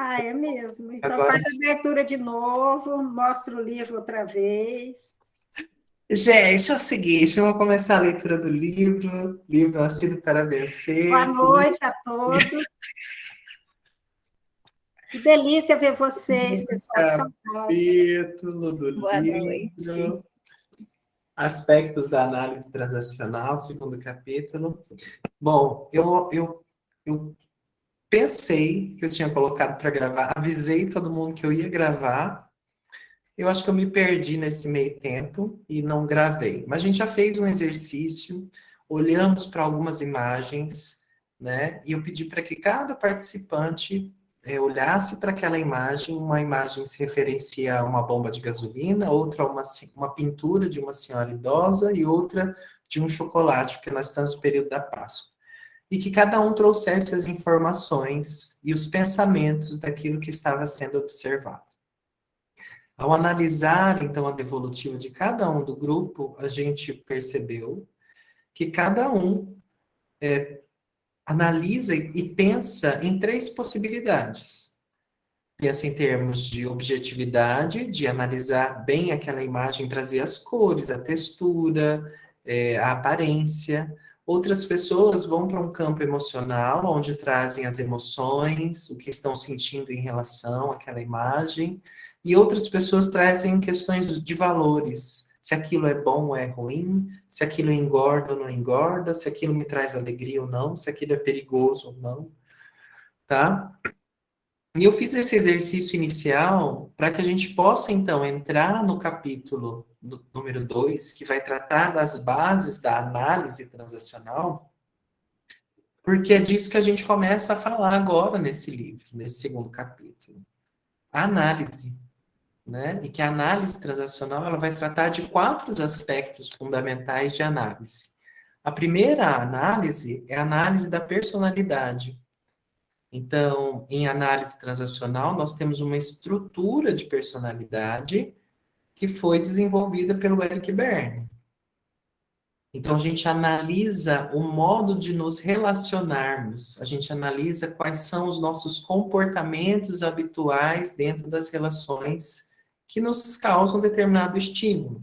Ah, é mesmo. Então Agora, faz a abertura de novo, mostra o livro outra vez. gente, é o seguinte, eu vou começar a leitura do livro, livro Nascido para Boa Vencer, noite a todos. Que delícia ver vocês, pessoal de São Paulo. capítulo do Boa noite. livro, aspectos da análise transacional, segundo capítulo. Bom, eu pensei que eu tinha colocado para gravar, avisei todo mundo que eu ia gravar. Eu acho que eu me perdi nesse meio tempo e não gravei. Mas a gente já fez um exercício, olhamos para algumas imagens, né? E eu pedi para que cada participante olhasse para aquela imagem. Uma imagem se referencia a uma bomba de gasolina, outra a uma pintura de uma senhora idosa e outra de um chocolate, porque nós estamos no período da Páscoa. E que cada um trouxesse as informações e os pensamentos daquilo que estava sendo observado. Ao analisar, então, a devolutiva de cada um do grupo, a gente percebeu que cada um analisa e pensa em três possibilidades. Pensa em termos de objetividade, de analisar bem aquela imagem, trazer as cores, a textura, a aparência. Outras pessoas vão para um campo emocional, onde trazem as emoções, o que estão sentindo em relação àquela imagem. E outras pessoas trazem questões de valores. Se aquilo é bom ou é ruim, se aquilo engorda ou não engorda, se aquilo me traz alegria ou não, se aquilo é perigoso ou não, tá? E eu fiz esse exercício inicial para que a gente possa, então, entrar no capítulo número 2, que vai tratar das bases da análise transacional, porque é disso que a gente começa a falar agora nesse livro, nesse segundo capítulo. A análise, né? E que a análise transacional ela vai tratar de 4 aspectos fundamentais de análise. A primeira análise é a análise da personalidade. Então, em análise transacional, nós temos uma estrutura de personalidade que foi desenvolvida pelo Eric Berne. Então, a gente analisa o modo de nos relacionarmos, a gente analisa quais são os nossos comportamentos habituais dentro das relações que nos causam determinado estímulo.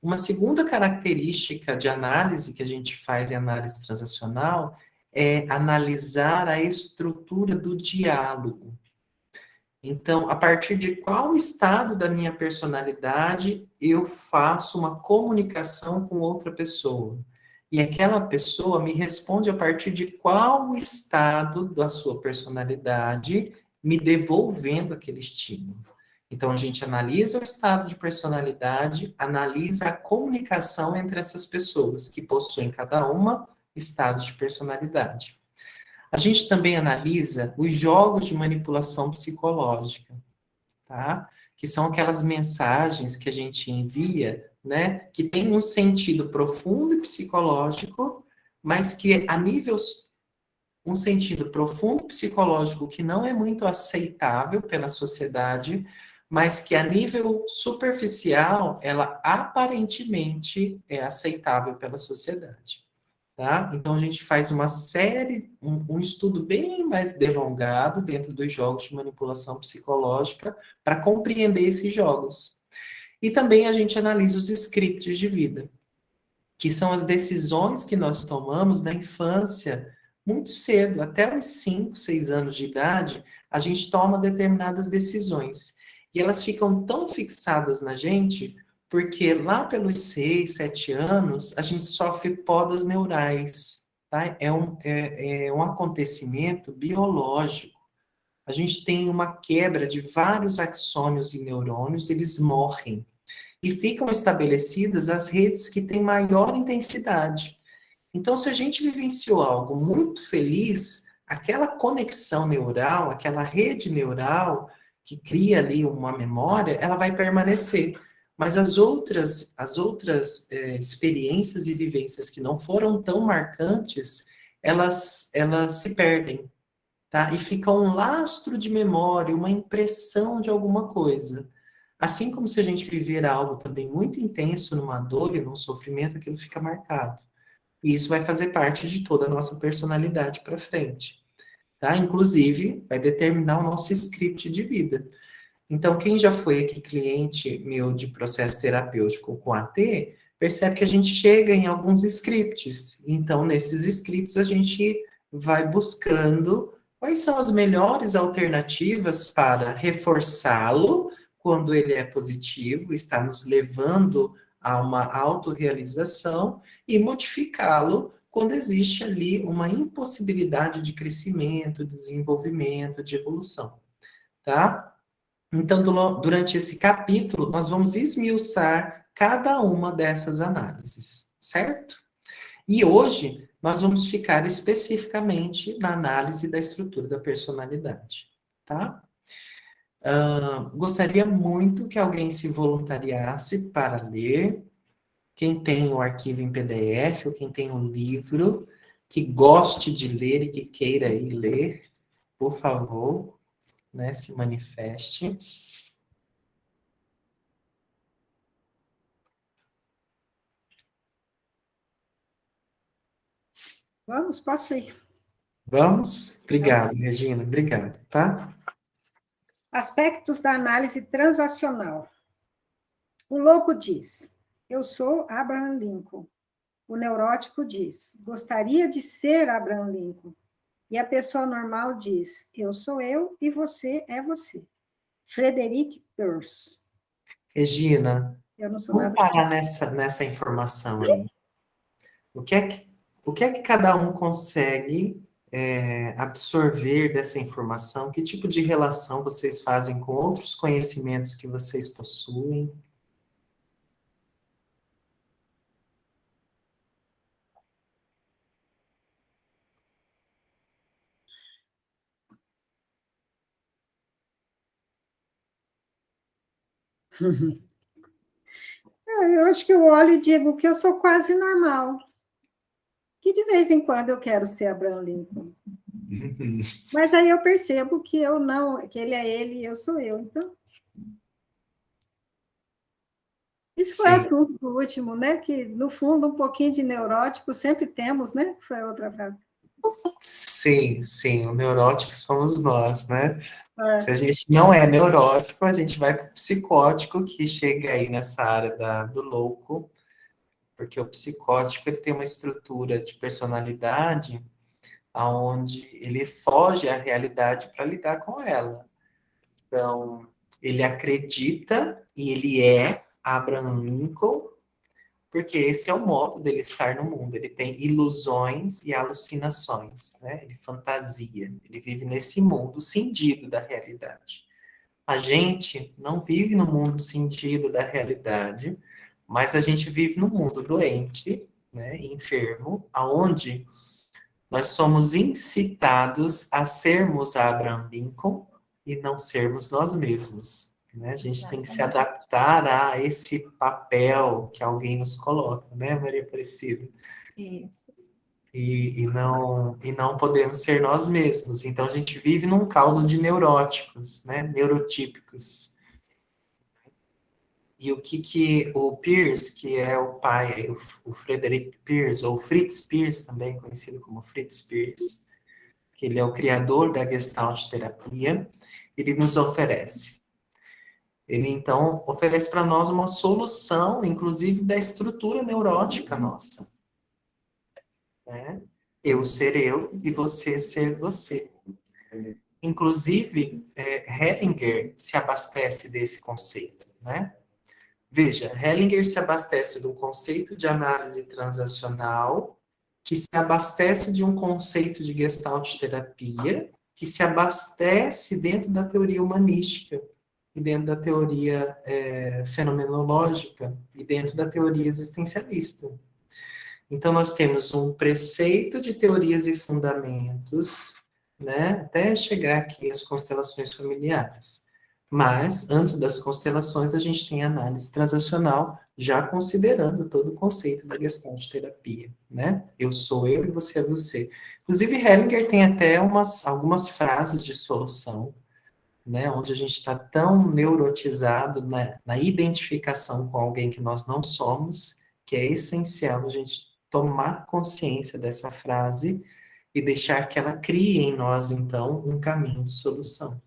Uma segunda característica de análise que a gente faz em análise transacional é analisar a estrutura do diálogo. Então, a partir de qual estado da minha personalidade eu faço uma comunicação com outra pessoa? E aquela pessoa me responde a partir de qual estado da sua personalidade me devolvendo aquele estímulo. Então, a gente analisa o estado de personalidade, analisa a comunicação entre essas pessoas, que possuem cada uma estados de personalidade. A gente também analisa os jogos de manipulação psicológica, tá? Que são aquelas mensagens que a gente envia, né? Que tem um sentido profundo e psicológico, mas que a nível um sentido profundo psicológico que não é muito aceitável pela sociedade, mas que a nível superficial ela aparentemente é aceitável pela sociedade. Tá? Então a gente faz uma série, um estudo bem mais delongado dentro dos jogos de manipulação psicológica para compreender esses jogos. E também a gente analisa os scripts de vida, que são as decisões que nós tomamos na infância, muito cedo, até os 5, 6 anos de idade, a gente toma determinadas decisões. E elas ficam tão fixadas na gente, porque lá pelos 6, 7 anos, a gente sofre podas neurais, tá? É um acontecimento biológico. A gente tem uma quebra de vários axônios e neurônios, eles morrem e ficam estabelecidas as redes que têm maior intensidade. Então, se a gente vivenciou algo muito feliz, aquela conexão neural, aquela rede neural que cria ali uma memória, ela vai permanecer. Mas as outras experiências e vivências que não foram tão marcantes, elas se perdem, tá? E fica um lastro de memória, uma impressão de alguma coisa. Assim como se a gente viver algo também muito intenso numa dor e num sofrimento, aquilo fica marcado. E isso vai fazer parte de toda a nossa personalidade para frente. tá? Inclusive, vai determinar o nosso script de vida. Então, quem já foi aqui cliente meu de processo terapêutico com AT, percebe que a gente chega em alguns scripts. Então, nesses scripts, a gente vai buscando quais são as melhores alternativas para reforçá-lo quando ele é positivo, está nos levando a uma autorrealização, e modificá-lo quando existe ali uma impossibilidade de crescimento, desenvolvimento, de evolução, tá? Então, durante esse capítulo, nós vamos esmiuçar cada uma dessas análises, certo? E hoje, nós vamos ficar especificamente na análise da estrutura da personalidade, tá? Gostaria muito que alguém se voluntariasse para ler. Quem tem o arquivo em PDF, ou quem tem um livro, que goste de ler e que queira ir ler, por favor, né, se manifeste. Vamos, posso ir. Vamos? Obrigado, Regina. Obrigado, tá? Aspectos da análise transacional. O louco diz: eu sou Abraham Lincoln. O neurótico diz: gostaria de ser Abraham Lincoln. E a pessoa normal diz: eu sou eu e você é você. Frederic Peirce. Regina, Eu não sou vamos nada. parar nessa informação aí. O que é que cada um consegue absorver dessa informação? Que tipo de relação vocês fazem com outros conhecimentos que vocês possuem? Eu acho que eu olho e digo que eu sou quase normal. Que de vez em quando eu quero ser Abraham Lincoln. Mas aí eu percebo que eu não, que ele é ele e eu sou eu. Então, isso foi o Sim, assunto do último, né? Que, no fundo, um pouquinho de neurótico sempre temos, né? Foi outra frase. sim, o neurótico somos nós, né? Se É. a gente não é neurótico, a gente vai para o psicótico, que chega aí nessa área do louco, porque o psicótico ele tem uma estrutura de personalidade aonde ele foge à realidade para lidar com ela. Então, ele acredita e ele é Abraham Lincoln, porque esse é o modo dele estar no mundo. Ele tem ilusões e alucinações, né? Ele fantasia, ele vive nesse mundo cindido da realidade. A gente não vive no mundo cindido da realidade, mas a gente vive no mundo doente, né, enfermo, aonde nós somos incitados a sermos Abraham Lincoln e não sermos nós mesmos, né? A gente tem que se adaptar a esse papel que alguém nos coloca, né, Maria Aparecida? Isso. E não podemos ser nós mesmos. Então a gente vive num caldo de neuróticos, né, neurotípicos. E o que o Pierce, que é o pai, o Frederick Pierce, ou Fritz Pierce, também conhecido como Fritz Pierce, que ele é o criador da Gestalt terapia, ele nos oferece. Ele, então, oferece para nós uma solução, inclusive, da estrutura neurótica nossa. Né? Eu ser eu e você ser você. Inclusive, Hellinger se abastece desse conceito, né? Veja, Hellinger se abastece do conceito de análise transacional, que se abastece de um conceito de Gestalt terapia, que se abastece dentro da teoria humanística, e dentro da teoria fenomenológica, e dentro da teoria existencialista. Então, nós temos um preceito de teorias e fundamentos, né, até chegar aqui às constelações familiares. Mas, antes das constelações, a gente tem a análise transacional, já considerando todo o conceito da Gestalt terapia, né? Eu sou eu e você é você. Inclusive, Hellinger tem até algumas frases de solução, né? Onde a gente está tão neurotizado na identificação com alguém que nós não somos, que é essencial a gente tomar consciência dessa frase e deixar que ela crie em nós, então, um caminho de solução,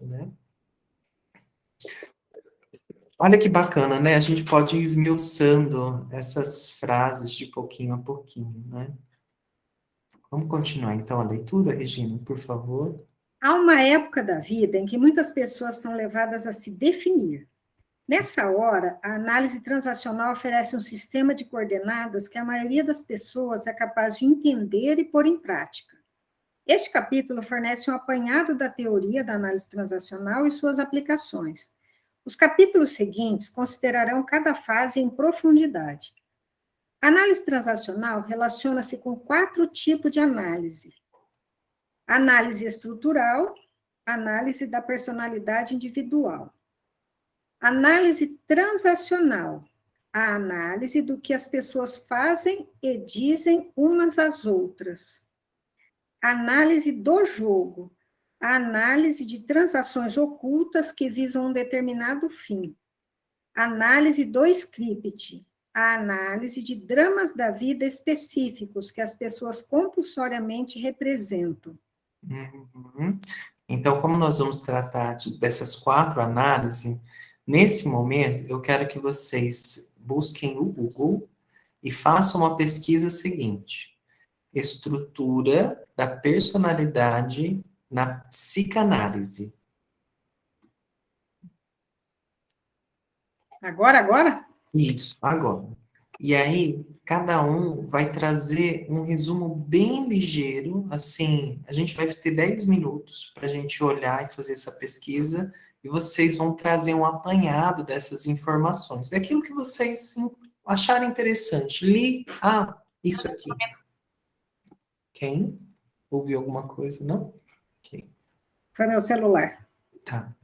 né? Olha que bacana, né? A gente pode ir esmiuçando essas frases de pouquinho a pouquinho, né? Vamos continuar então a leitura, Regina, por favor. Há uma época da vida em que muitas pessoas são levadas a se definir. Nessa hora, a análise transacional oferece um sistema de coordenadas que a maioria das pessoas é capaz de entender e pôr em prática. Este capítulo fornece um apanhado da teoria da análise transacional e suas aplicações. Os capítulos seguintes considerarão cada fase em profundidade. A análise transacional relaciona-se com 4 tipos de análise: análise estrutural, análise da personalidade individual, análise transacional, a análise do que as pessoas fazem e dizem umas às outras, análise do jogo, a análise de transações ocultas que visam um determinado fim, análise do script, a análise de dramas da vida específicos que as pessoas compulsoriamente representam. Uhum. Então, como nós vamos tratar dessas 4 análises, nesse momento eu quero que vocês busquem o Google e façam uma pesquisa seguinte: estrutura da personalidade na psicanálise. Agora? Isso, agora. E aí, cada um vai trazer um resumo bem ligeiro, assim, a gente vai ter 10 minutos para a gente olhar e fazer essa pesquisa, e vocês vão trazer um apanhado dessas informações. É aquilo que vocês acharem interessante. Li, isso aqui. Quem? Ouviu alguma coisa? Não? Ok, Para meu celular. tá.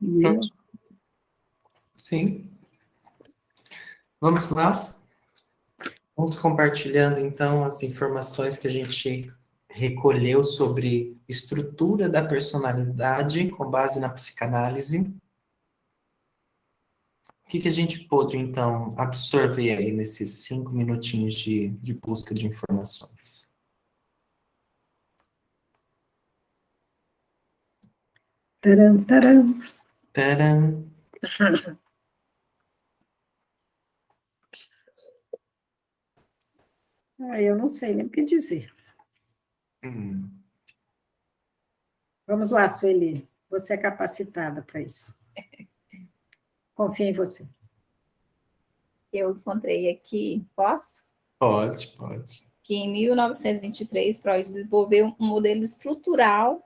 E eu? Sim. Vamos lá? Vamos compartilhando, então, as informações que a gente recolheu sobre estrutura da personalidade com base na psicanálise. O que que a gente pôde, então, absorver aí nesses 5 minutinhos de busca de informações? Taram, taram. Tcharam! Eu não sei nem o que dizer. Hum. Vamos lá, Sueli. Você é capacitada para isso. Confio em você. Eu encontrei aqui, posso? Pode, pode. Que em 1923, Freud desenvolveu um modelo estrutural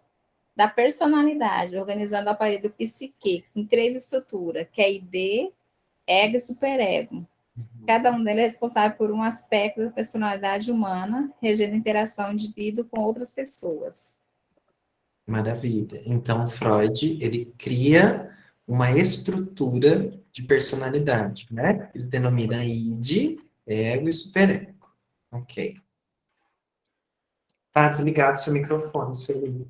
da personalidade, organizando o aparelho psique em 3 estruturas, que é ID, ego e superego. Cada um deles é responsável por um aspecto da personalidade humana, regendo a interação do indivíduo com outras pessoas. Maravilha. Então, Freud, ele cria uma estrutura de personalidade, né? Ele denomina id, ego e superego. Ok. Tá desligado seu microfone, Sueli.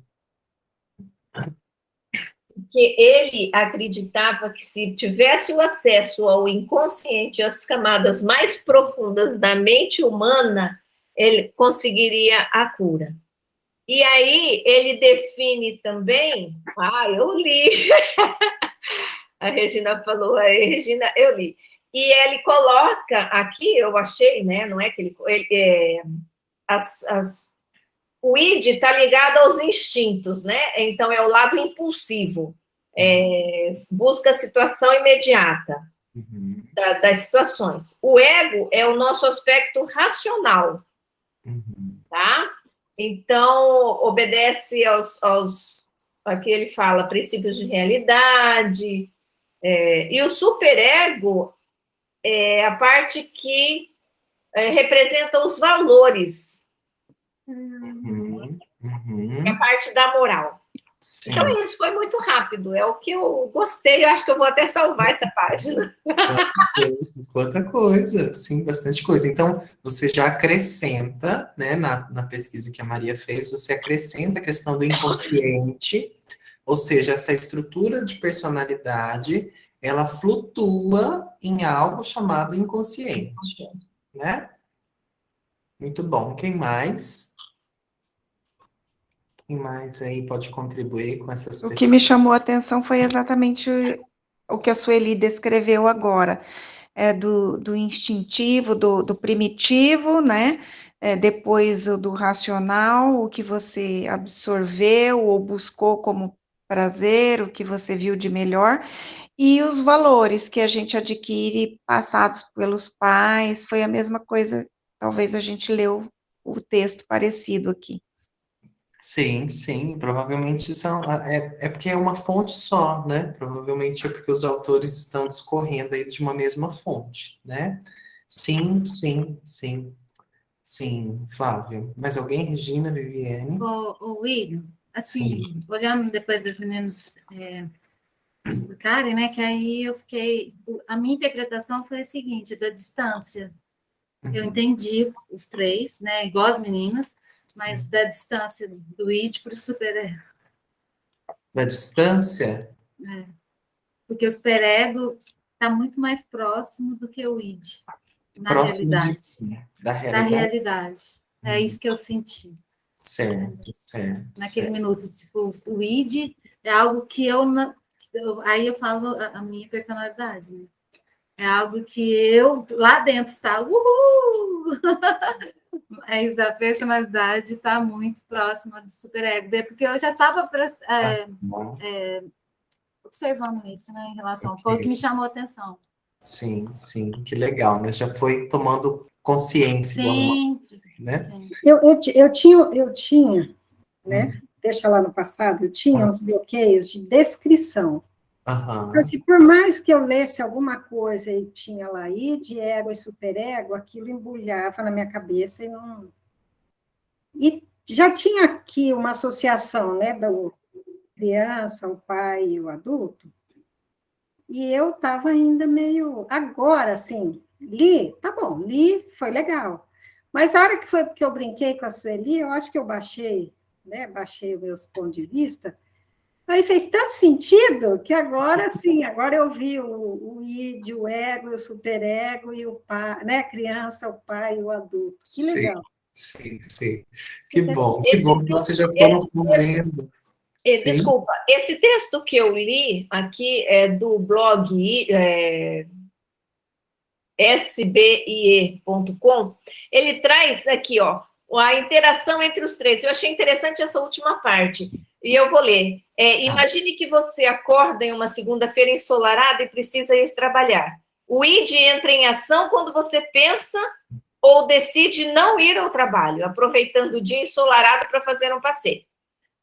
Que ele acreditava que se tivesse o acesso ao inconsciente, às camadas mais profundas da mente humana, ele conseguiria a cura. E aí ele define também, eu li, a Regina falou, aí, Regina, eu li. E ele coloca aqui, eu achei, né? Não é que o id está ligado aos instintos, né? Então é o lado impulsivo, busca a situação imediata das situações. O ego é o nosso aspecto racional, tá? Então obedece aqui ele fala princípios de realidade, e o superego é a parte que representa os valores, é a parte da moral. Sim. Então, isso foi muito rápido, é o que eu gostei, eu acho que eu vou até salvar essa página. Quanta coisa, sim, bastante coisa. Então, você já acrescenta, né, na pesquisa que a Maria fez, você acrescenta a questão do inconsciente, ou seja, essa estrutura de personalidade, ela flutua em algo chamado inconsciente, né? Muito bom. Quem mais? Quem mais aí pode contribuir com essas O pesquisas? que me chamou a atenção foi exatamente o que a Sueli descreveu agora, do instintivo, do primitivo, né? Depois do racional, o que você absorveu ou buscou como prazer, o que você viu de melhor, e os valores que a gente adquire passados pelos pais, foi a mesma coisa, talvez a gente leu o texto parecido aqui. Sim, sim, provavelmente é porque é uma fonte só, né? Provavelmente é porque os autores estão discorrendo aí de uma mesma fonte, né? Sim, sim, sim, sim, Flávia. Mais alguém? Regina, Viviane? O William, assim, Sim. olhando depois das meninas explicarem, né, que aí eu fiquei, a minha interpretação foi a seguinte, da distância. Eu entendi os 3, né, igual as meninas, mas Sim. da distância do id para o superego. Da distância? Porque o superego está muito mais próximo do que o id, na Próximo realidade. da Da realidade? realidade. É isso que eu senti. Certo, certo, Naquele certo. minuto, tipo, o id é algo que eu não... Aí eu falo a minha personalidade, né? É algo que eu, lá dentro, está, uhul! Mas a personalidade está muito próxima do superego, porque eu já estava observando isso, né, em relação... Foi o que me chamou a atenção. Sim, sim, que legal, né? Já foi tomando consciência do amor, Sim, né? sim. Eu tinha, né? Deixa lá no passado, eu tinha uns bloqueios de descrição. Aham. Então, assim, por mais que eu lesse alguma coisa e tinha lá id, ego e superego, aquilo embulhava na minha cabeça e não... E já tinha aqui uma associação, né, da criança, o pai e o adulto, E eu estava ainda meio... Agora, assim, li, tá bom, li, foi legal. Mas a hora que foi porque eu brinquei com a Sueli, eu acho que eu baixei, né? Baixei os meus pontos de vista. Aí fez tanto sentido que agora, sim, agora eu vi o id, o ego, o superego e o pai, né? A criança, o pai e o adulto. Que Sim, legal. sim, sim. Que bom Esse que vocês já texto, foram fazendo. Sim, desculpa, esse texto que eu li aqui é do blog sbie.com, ele traz aqui, ó, a interação entre os três. Eu achei interessante essa última parte, e eu vou ler. Imagine que você acorda em uma segunda-feira ensolarada e precisa ir trabalhar. O id entra em ação quando você pensa ou decide não ir ao trabalho, aproveitando o dia ensolarado para fazer um passeio.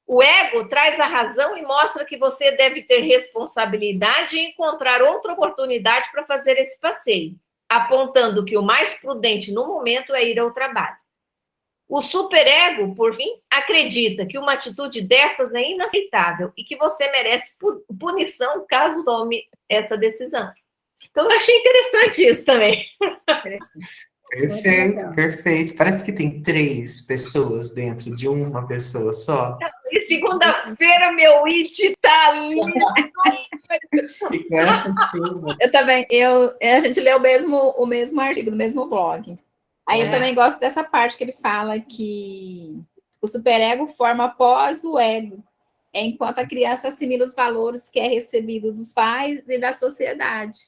O ego traz a razão e mostra que você deve ter responsabilidade e encontrar outra oportunidade para fazer esse passeio, apontando que o mais prudente no momento é ir ao trabalho. O superego, por fim, acredita que uma atitude dessas é inaceitável e que você merece punição caso tome essa decisão. Então, eu achei interessante isso também. Interessante. perfeito, perfeito. Parece que tem 3 pessoas dentro de uma pessoa só. E segunda-feira, meu id tá ali. E com essa turma. Eu também, a gente leu o mesmo artigo, do mesmo blog. Aí eu também gosto dessa parte que ele fala que o superego forma após o ego, enquanto a criança assimila os valores que é recebido dos pais e da sociedade.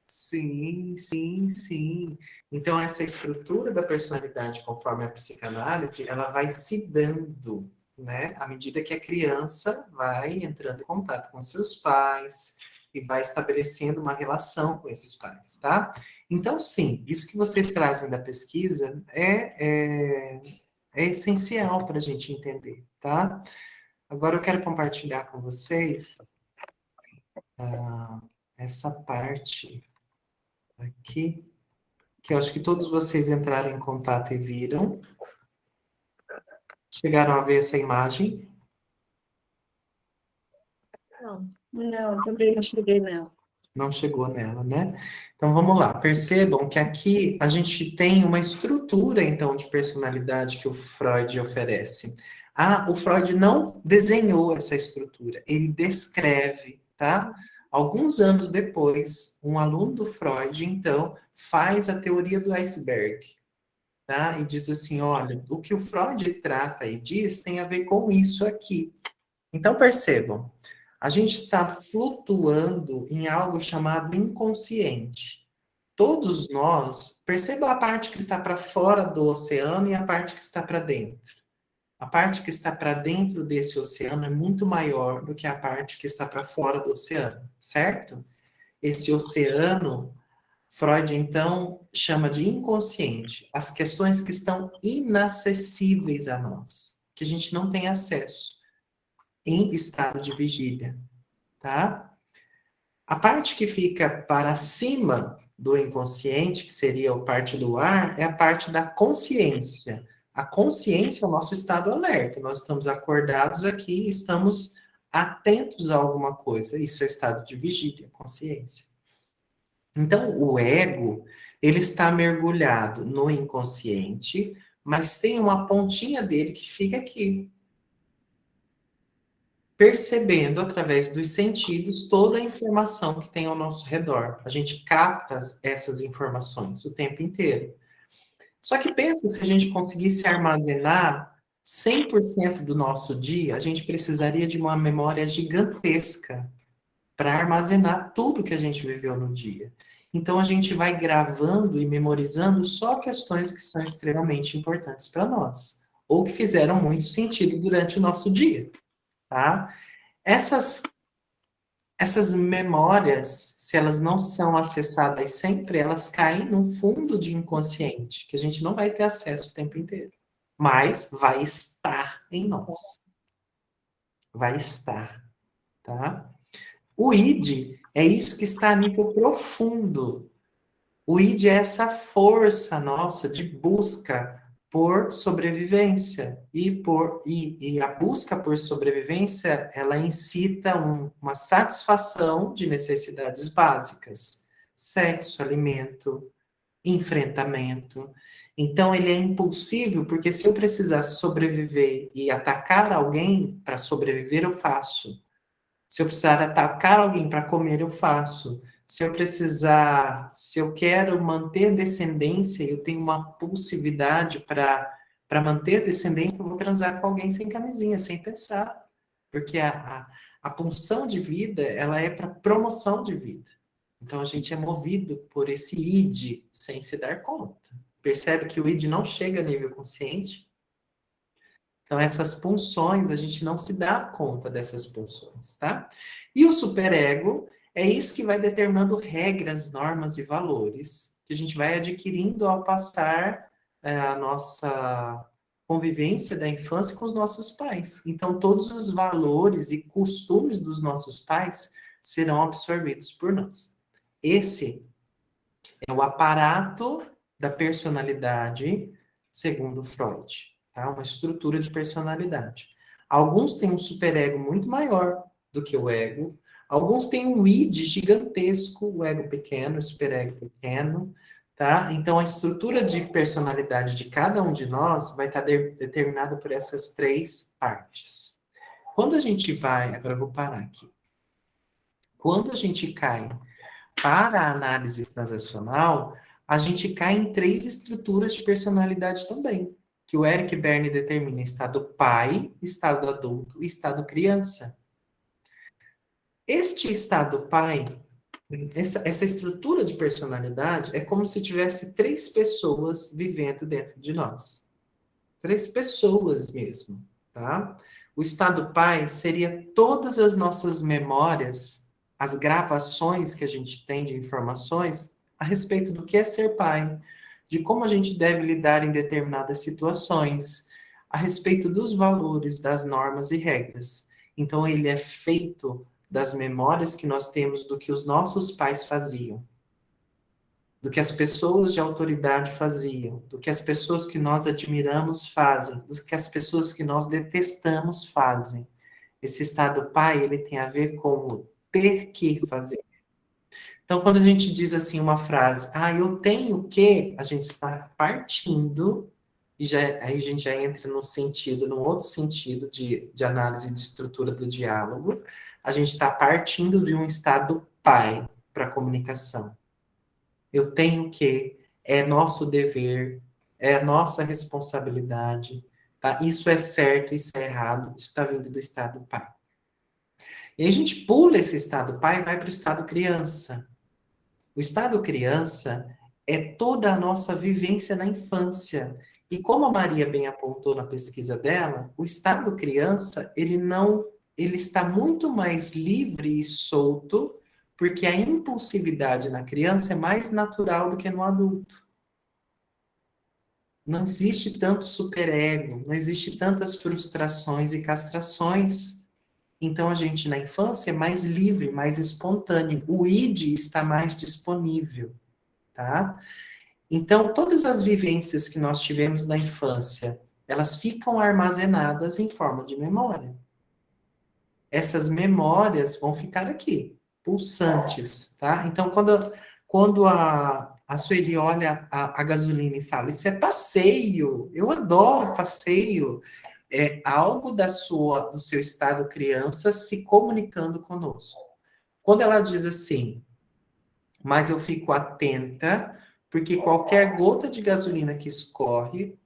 Sim, sim, sim. Então, essa estrutura da personalidade, conforme a psicanálise, ela vai se dando, né? À medida que a criança vai entrando em contato com seus pais e vai estabelecendo uma relação com esses pais, tá? Então, sim, isso que vocês trazem da pesquisa é essencial para a gente entender, tá? Agora eu quero compartilhar com vocês essa parte aqui, que eu acho que todos vocês entraram em contato e viram. Chegaram a ver essa imagem? Não, também não cheguei, não. Não chegou nela, né? Então vamos lá. Percebam que aqui a gente tem uma estrutura, então, de personalidade que o Freud oferece. O Freud não desenhou essa estrutura, ele descreve, tá? Alguns anos depois, um aluno do Freud, então, faz a teoria do iceberg, tá? E diz assim, olha, o que o Freud trata e diz tem a ver com isso aqui. Então, percebam, a gente está flutuando em algo chamado inconsciente. Todos nós, perceba a parte que está para fora do oceano e a parte que está para dentro. A parte que está para dentro desse oceano é muito maior do que a parte que está para fora do oceano, certo? Esse oceano, Freud, então, chama de inconsciente. As questões que estão inacessíveis a nós, que a gente não tem acesso em estado de vigília, tá? A parte que fica para cima do inconsciente, que seria a parte do ar, é a parte da consciência. A consciência é o nosso estado alerta. Nós estamos acordados aqui, estamos atentos a alguma coisa. Isso é o estado de vigília, consciência. Então, o ego, ele está mergulhado no inconsciente, mas tem uma pontinha dele que fica aqui, percebendo através dos sentidos toda a informação que tem ao nosso redor. A gente capta essas informações o tempo inteiro. Só que pensa, se a gente conseguisse armazenar 100% do nosso dia, a gente precisaria de uma memória gigantesca para armazenar tudo que a gente viveu no dia. Então a gente vai gravando e memorizando só questões que são extremamente importantes para nós, ou que fizeram muito sentido durante o nosso dia, tá? Essas memórias, se elas não são acessadas sempre, elas caem num fundo de inconsciente, que a gente não vai ter acesso o tempo inteiro. Mas vai estar em nós. Vai estar, tá? O id é isso que está a nível profundo. O id é essa força nossa de busca por sobrevivência. E a busca por sobrevivência, ela incita uma satisfação de necessidades básicas. Sexo, alimento, enfrentamento. Então, ele é impulsivo, porque se eu precisar sobreviver e atacar alguém para sobreviver, eu faço. Se eu precisar atacar alguém para comer, eu faço. Se eu quero manter descendência, eu tenho uma pulsividade para manter descendência, eu vou transar com alguém sem camisinha, sem pensar. Porque a pulsão de vida, ela é para promoção de vida. Então, a gente é movido por esse id sem se dar conta. Percebe que o id não chega a nível consciente? Então, essas pulsões, a gente não se dá conta dessas pulsões, tá? E o superego é isso que vai determinando regras, normas e valores que a gente vai adquirindo ao passar a nossa convivência da infância com os nossos pais. Então, todos os valores e costumes dos nossos pais serão absorvidos por nós. Esse é o aparato da personalidade, segundo Freud, tá? Uma estrutura de personalidade. Alguns têm um superego muito maior do que o ego, alguns têm um id gigantesco, o ego pequeno, o superego pequeno, tá? Então, a estrutura de personalidade de cada um de nós vai estar determinada por essas três partes. Quando a gente vai... Agora eu vou parar aqui. Quando a gente cai para a análise transacional, a gente cai em três estruturas de personalidade também, que o Eric Berne determina: estado pai, estado adulto e estado criança. Este estado pai, essa estrutura de personalidade, é como se tivesse três pessoas vivendo dentro de nós. Três pessoas mesmo, tá? O estado pai seria todas as nossas memórias, as gravações que a gente tem de informações a respeito do que é ser pai, de como a gente deve lidar em determinadas situações, a respeito dos valores, das normas e regras. Então, ele é feito das memórias que nós temos do que os nossos pais faziam, do que as pessoas de autoridade faziam, do que as pessoas que nós admiramos fazem, do que as pessoas que nós detestamos fazem. Esse estado pai, ele tem a ver com o ter que fazer. Então, quando a gente diz assim uma frase, eu tenho que, a gente está partindo, aí a gente já entra num outro sentido de análise de estrutura do diálogo, a gente está partindo de um estado pai para a comunicação. Eu tenho que, é nosso dever, é nossa responsabilidade, tá? Isso é certo, isso é errado, isso está vindo do estado pai. E a gente pula esse estado pai e vai para o estado criança. O estado criança é toda a nossa vivência na infância. E como a Maria bem apontou na pesquisa dela, o estado criança, ele está muito mais livre e solto, porque a impulsividade na criança é mais natural do que no adulto. Não existe tanto superego, não existe tantas frustrações e castrações. Então, a gente, na infância, é mais livre, mais espontâneo. O id está mais disponível, tá? Então, todas as vivências que nós tivemos na infância, elas ficam armazenadas em forma de memória. Essas memórias vão ficar aqui, pulsantes, tá? Então, quando a Sueli olha a gasolina e fala, isso é passeio, eu adoro passeio, é algo do seu estado criança se comunicando conosco. Quando ela diz assim, mas eu fico atenta, porque qualquer gota de gasolina que escorre,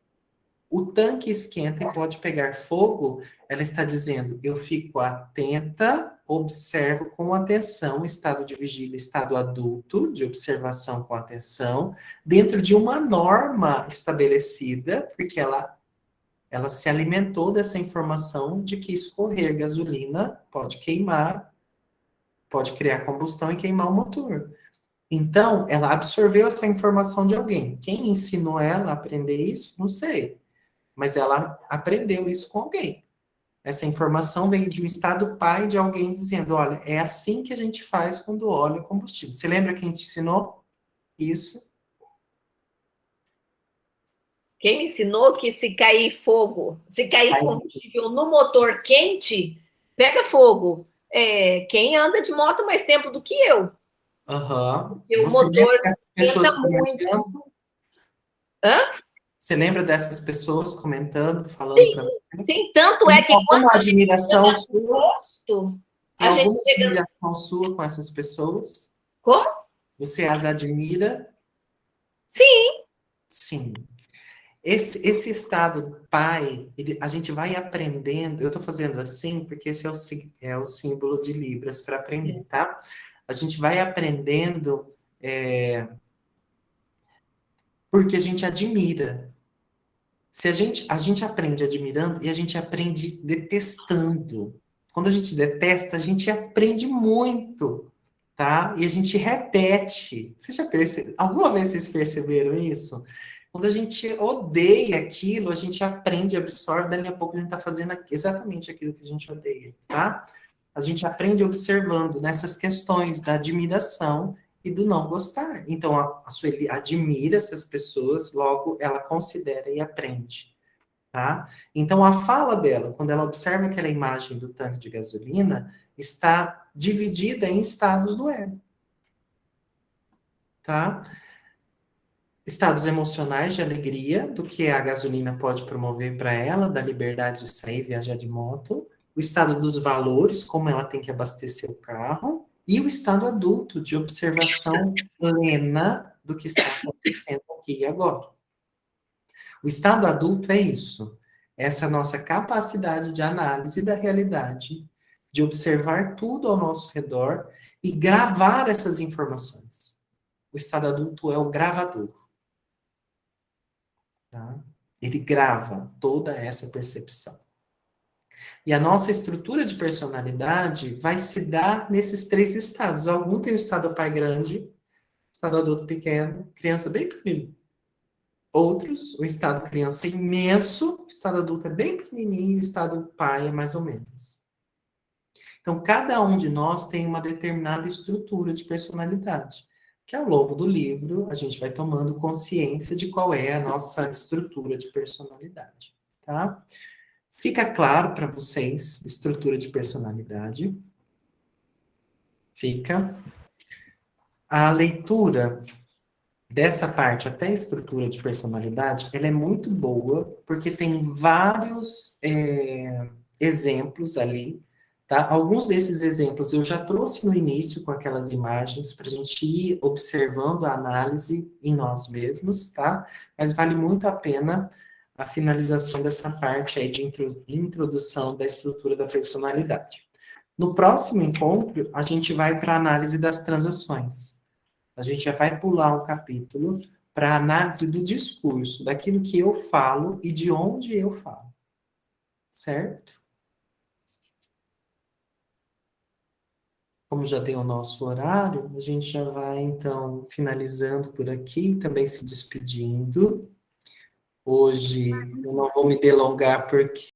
o tanque esquenta e pode pegar fogo, ela está dizendo, eu fico atenta, observo com atenção, estado de vigília, estado adulto, de observação com atenção, dentro de uma norma estabelecida, porque ela se alimentou dessa informação de que escorrer gasolina pode queimar, pode criar combustão e queimar o motor. Então, ela absorveu essa informação de alguém. Quem ensinou ela a aprender isso? Não sei. Mas ela aprendeu isso com alguém. Essa informação veio de um estado pai de alguém dizendo, olha, é assim que a gente faz quando óleo é combustível. Você lembra quem te ensinou isso? Quem me ensinou que se cair fogo, se cair combustível no motor quente, pega fogo. Quem anda de moto mais tempo do que eu. Aham. Porque o Você lembra motor dessas pessoas esquenta muito. comentando? Hã? Você lembra dessas pessoas comentando, falando para você? Sim, tanto Tem é que quando alguma a gente admiração chega no sua? posto, Tem a gente alguma chega... admiração sua com essas pessoas? Como? Você as admira? Sim, Sim. Esse estado do pai, a gente vai aprendendo. Eu estou fazendo assim porque esse é o símbolo de Libras para aprender, tá? A gente vai aprendendo porque a gente admira. Se a gente aprende admirando e a gente aprende detestando. Quando a gente detesta, a gente aprende muito, tá? E a gente repete. Você já percebeu? Alguma vez vocês perceberam isso? Quando a gente odeia aquilo, a gente aprende, absorve, dali a pouco a gente está fazendo exatamente aquilo que a gente odeia, tá? A gente aprende observando nessas questões da admiração e do não gostar. Então, a Sueli admira essas pessoas, logo ela considera e aprende, tá? Então, a fala dela, quando ela observa aquela imagem do tanque de gasolina, está dividida em estados do ego, tá? Estados emocionais de alegria, do que a gasolina pode promover para ela, da liberdade de sair e viajar de moto. O estado dos valores, como ela tem que abastecer o carro. E o estado adulto, de observação plena do que está acontecendo aqui e agora. O estado adulto é isso. Essa nossa capacidade de análise da realidade, de observar tudo ao nosso redor e gravar essas informações. O estado adulto é o gravador. Tá? Ele grava toda essa percepção. E a nossa estrutura de personalidade vai se dar nesses três estados. Algum tem o estado pai grande, estado adulto pequeno, criança bem pequenininho. Outros, o estado criança é imenso, o estado adulto é bem pequenininho, o estado pai é mais ou menos. Então, cada um de nós tem uma determinada estrutura de personalidade, que ao longo do livro a gente vai tomando consciência de qual é a nossa estrutura de personalidade, tá? Fica claro para vocês, estrutura de personalidade? Fica. A leitura dessa parte até a estrutura de personalidade, ela é muito boa, porque tem vários exemplos ali, tá? Alguns desses exemplos eu já trouxe no início com aquelas imagens, para a gente ir observando a análise em nós mesmos, tá? Mas vale muito a pena a finalização dessa parte aí de introdução da estrutura da personalidade. No próximo encontro, a gente vai para a análise das transações. A gente já vai pular um capítulo para a análise do discurso, daquilo que eu falo e de onde eu falo. Certo? Como já deu o nosso horário, a gente já vai, então, finalizando por aqui, também se despedindo. Hoje eu não vou me delongar porque